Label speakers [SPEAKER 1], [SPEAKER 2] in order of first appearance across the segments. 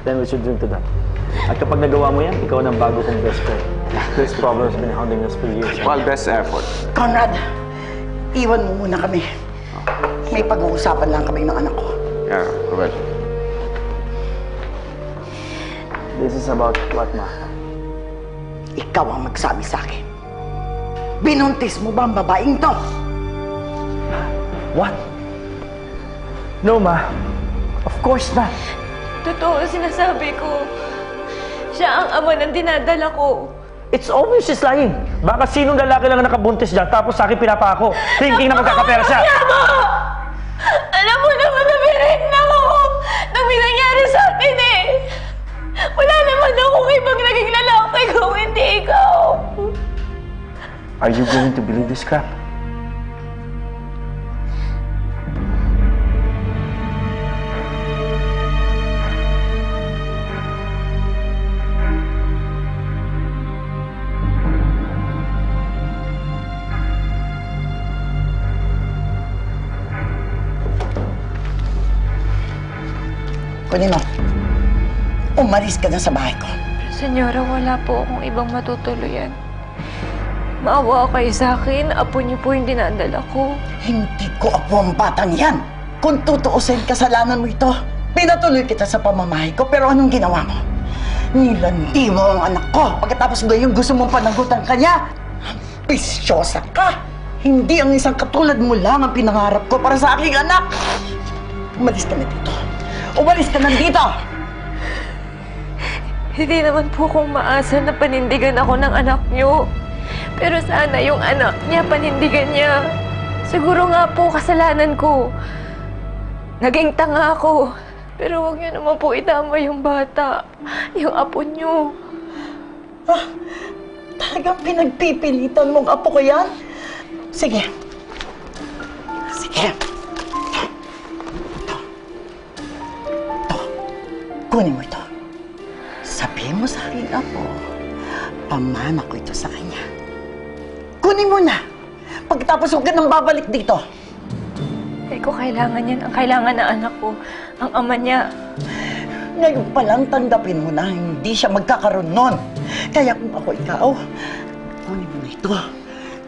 [SPEAKER 1] Then we should drink to that. At kapag nagawa mo yan, ikaw ang bago kong best friend. This problem has been hounding us for years.
[SPEAKER 2] Well, best effort.
[SPEAKER 3] Conrad, iwan mo muna kami. May pag-uusapan lang kami ng anak ko.
[SPEAKER 2] Yeah, well.
[SPEAKER 1] This is about what, Ma?
[SPEAKER 3] Ikaw ang magsabi sa akin. Binuntis mo ba ang babaeng to?
[SPEAKER 1] What? No, Ma. Of course not.
[SPEAKER 4] Totoo sinasabi ko. Siya ang ama ng dinadala ko.
[SPEAKER 1] It's obvious she's lying. Baka sinong lalaki lang nakabuntis dyan tapos sa akin pinapako. Thinking na magkakapera siya.
[SPEAKER 4] Alam mo naman na meron na ako nang may nangyari sa atin eh. Wala naman akong ibang naging lalaki kung hindi ikaw.
[SPEAKER 1] Are you going to believe this crap?
[SPEAKER 3] Kunin mo. Umalis ka na sa bahay ko.
[SPEAKER 4] Senyora, wala po akong ibang matutuluyan. Maawa kayo sa akin. Apo niyo po yung dinadala ko.
[SPEAKER 3] Hindi ko apo ang batang yan. Kung tutuusin, kasalanan mo ito. Pinatuloy kita sa pamamahay ko, pero anong ginawa mo? Nilandi mo ang anak ko. Pagkatapos ngayon gusto mong panagutan ka niya. Pisyosa ka. Hindi ang isang katulad mo lang ang pinangarap ko para sa aking anak. Umalis ka na dito. Umalis ka na dito!
[SPEAKER 4] Hindi naman po akong maasa na panindigan ako ng anak niyo. Pero sana yung anak niya, panindigan niya. Siguro nga po kasalanan ko. Naging tanga ako. Pero huwag niyo naman po itama yung bata. Yung apo niyo.
[SPEAKER 3] Ah, talagang pinagpipilitan mong apo ko yan? Sige. Sige. Kunin mo ito. Sabihin mo sa aking apo, pamana ko ito sa kanya. Kunin mo na. Pagkatapos huwag ka nang babalik dito.
[SPEAKER 4] Hindi ko kailangan yan. Ang kailangan na anak ko, ang ama niya.
[SPEAKER 3] Ngayon pa lang tanggapin mo na hindi siya magkakaroon nun. Kaya kung ako ikaw, kunin mo na ito.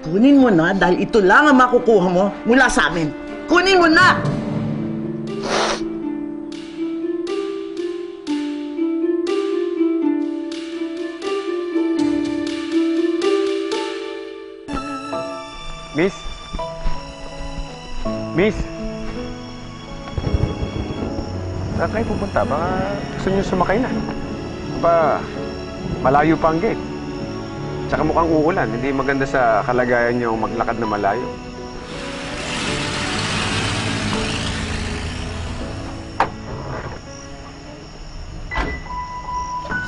[SPEAKER 3] Kunin mo na dahil ito lang ang makukuha mo mula sa amin. Kunin mo na!
[SPEAKER 2] Miss? Miss? Saan kayo pupunta? Baka gusto niyo sumakay na. Malayo pa ang gate. Tsaka mukhang uulan. Hindi maganda sa kalagayan niyo maglakad na malayo.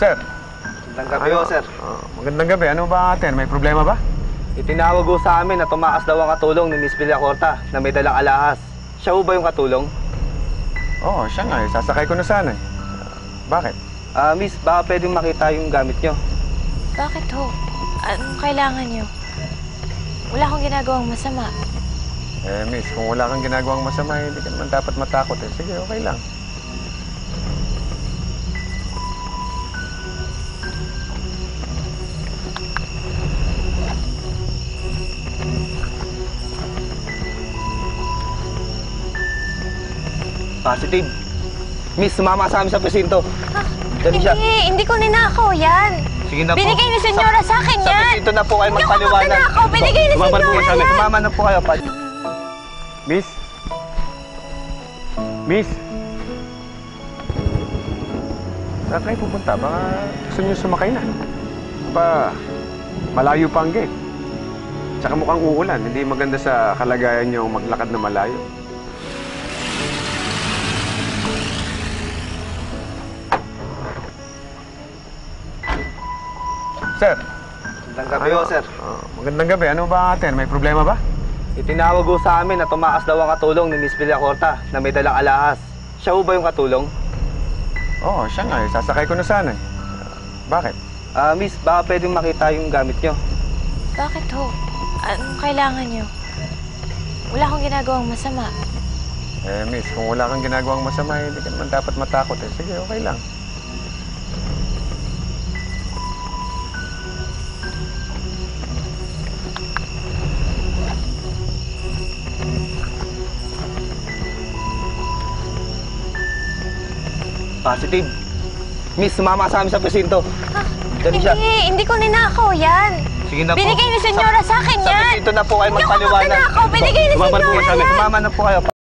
[SPEAKER 2] Sir?
[SPEAKER 5] Magandang gabi ho, sir.
[SPEAKER 2] Magandang gabi. Ano ba atin? May problema ba?
[SPEAKER 5] Itinawag ho sa amin na tumakas daw ang katulong ni Miss Villacorta na may dalang alahas. Siya ho ba yung katulong?
[SPEAKER 2] Oo, siya nga. Sasakay ko na sana. Bakit?
[SPEAKER 5] Miss, baka pwedeng makita yung gamit nyo.
[SPEAKER 4] Bakit ho? Anong kailangan niyo? Wala akong ginagawang masama.
[SPEAKER 2] Miss, kung wala kang ginagawang masama, hindi ka naman dapat matakot eh. Sige, okay lang.
[SPEAKER 5] Positive. Miss, sumama sa amin sa presinto. Dali siya.
[SPEAKER 4] Hindi ko ninakaw yan.
[SPEAKER 5] Sige na po.
[SPEAKER 4] Binigay ni Senyora sa akin
[SPEAKER 5] Sa
[SPEAKER 4] yan.
[SPEAKER 5] presinto na po kayo magpaliwanag.
[SPEAKER 4] Hindi ako magnanakaw. Binigay ni
[SPEAKER 5] Sumama na po
[SPEAKER 4] Senyora
[SPEAKER 5] kayo sa amin.
[SPEAKER 4] yan.
[SPEAKER 5] Sumama na po kayo.
[SPEAKER 2] Miss? Miss? Saan kayo pupunta? Baka gusto niyo sumakay na. Malayo pa ang gate. Tsaka mukhang uulan. Hindi maganda sa kalagayan niyo maglakad na malayo. Sir?
[SPEAKER 5] Magandang gabi ho, sir.
[SPEAKER 2] Magandang gabi. Ano ba atin? May problema ba?
[SPEAKER 5] Itinawag ho sa amin na tumakas daw ang katulong ni Miss Villacorta na may dalang alahas. Siya ho ba yung katulong?
[SPEAKER 2] Oo, siya nga. Sasakay ko na sana. Bakit?
[SPEAKER 5] Miss, baka pwedeng makita yung gamit nyo.
[SPEAKER 4] Bakit ho? Anong kailangan niyo? Wala akong ginagawang masama.
[SPEAKER 2] Miss, kung wala kang ginagawang masama, hindi ka naman dapat matakot eh. Sige, okay lang.
[SPEAKER 5] Positive. Miss, sumama sa amin sa presinto. Dali siya.
[SPEAKER 4] Hindi ko ninakaw yan.
[SPEAKER 5] Sige na po.
[SPEAKER 4] Binigay ni Senyora sa akin
[SPEAKER 5] Sa
[SPEAKER 4] yan.
[SPEAKER 5] presinto na po kayo
[SPEAKER 4] Hindi ako
[SPEAKER 5] magpaliwanag.
[SPEAKER 4] magnanakaw. Binigay ni
[SPEAKER 2] Sumama na po
[SPEAKER 4] Senyora
[SPEAKER 2] kami.
[SPEAKER 4] yan.
[SPEAKER 5] Sumama na po kayo.